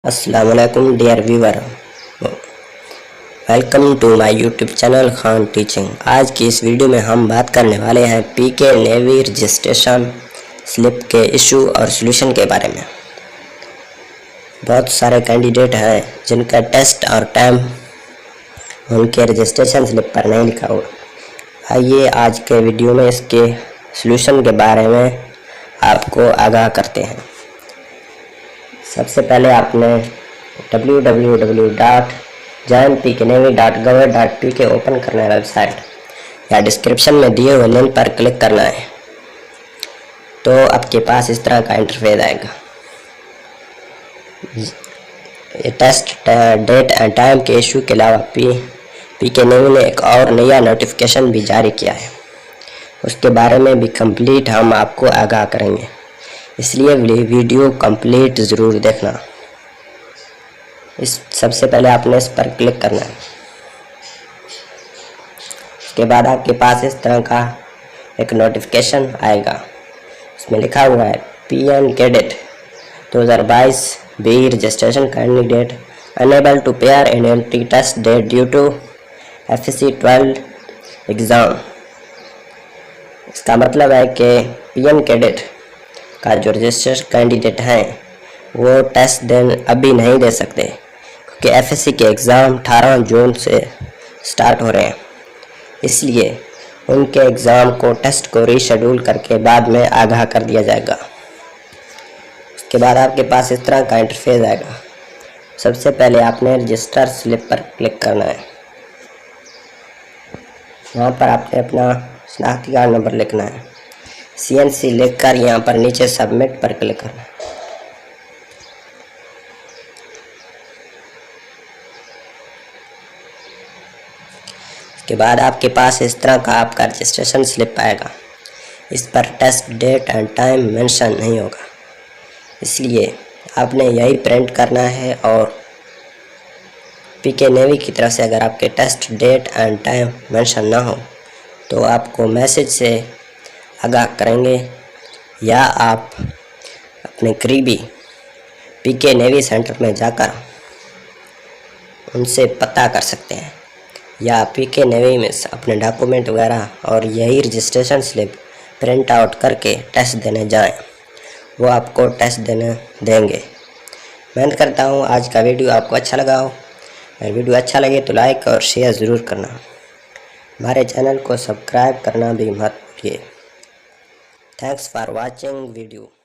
अस्सलामुअलैकुम dear viewer, welcome to my YouTube channel Khan teaching. आज की इस वीडियो में हम बात करने वाले हैं पीके नेवी रजिस्ट्रेशन स्लिप के इशू और सॉल्यूशन के बारे में। बहुत सारे कैंडिडेट हैं जिनका टेस्ट और टाइम उनके रजिस्ट्रेशन स्लिप पर नहीं लिखा हुआ। आइए आज के वीडियो में इसके सॉल्यूशन के बारे में आपको आगाह करते हैं। सबसे पहले आपने www.joinpknavy.gov.pk ओपन करना है वेबसाइट, या डिस्क्रिप्शन में दिए हुए लिंक पर क्लिक करना है। तो आपके पास इस तरह का इंटरफेस आएगा। टेस्ट डेट एंड टाइम के इशू के अलावा पीके नेवी ने एक और नया नोटिफिकेशन भी जारी किया है। उसके बारे में भी कंप्लीट हम आपको आगाह करेंगे, इसलिए वीडियो कंप्लीट ज़रूर देखना। सबसे पहले आपने इस पर क्लिक करना है। उसके बाद आपके पास इस तरह का एक नोटिफिकेशन आएगा। इसमें लिखा हुआ है PN cadet 2022 B registration candidate unable to appear in entry test date due to FSC 12 exam. इसका मतलब है कि पीएन कैडेट का जो रजिस्टर्ड कैंडिडेट हैं वो टेस्ट अभी नहीं दे सकते, क्योंकि FSC के एग्ज़ाम 18 जून से स्टार्ट हो रहे हैं। इसलिए उनके एग्ज़ाम को टेस्ट को रीशेड्यूल करके बाद में आगाह कर दिया जाएगा। उसके बाद आपके पास इस तरह का इंटरफेस आएगा। सबसे पहले आपने रजिस्टर स्लिप पर क्लिक करना है। यहाँ पर आपने अपना शनाख्ती कार्ड नंबर लिखना है। CNC लिखकर यहाँ पर नीचे सबमिट पर क्लिक करना है। इसके बाद आपके पास इस तरह का आपका रजिस्ट्रेशन स्लिप आएगा। इस पर test date and time mention नहीं होगा, इसलिए आपने यही प्रिंट करना है। और पीके नेवी की तरफ से अगर आपके test date and time mention ना हो तो आपको मैसेज से आगाह करेंगे, या आप अपने करीबी पीके नेवी सेंटर में जाकर उनसे पता कर सकते हैं, या पीके नेवी में अपने डॉक्यूमेंट वगैरह और यही रजिस्ट्रेशन स्लिप प्रिंट आउट करके टेस्ट देने जाएं। वो आपको टेस्ट देने देंगे। मैं करता हूँ आज का वीडियो आपको अच्छा लगा हो। अगर वीडियो अच्छा लगे तो लाइक और शेयर ज़रूर करना। हमारे चैनल को सब्सक्राइब करना भी मत भूलिए। Thanks for watching video.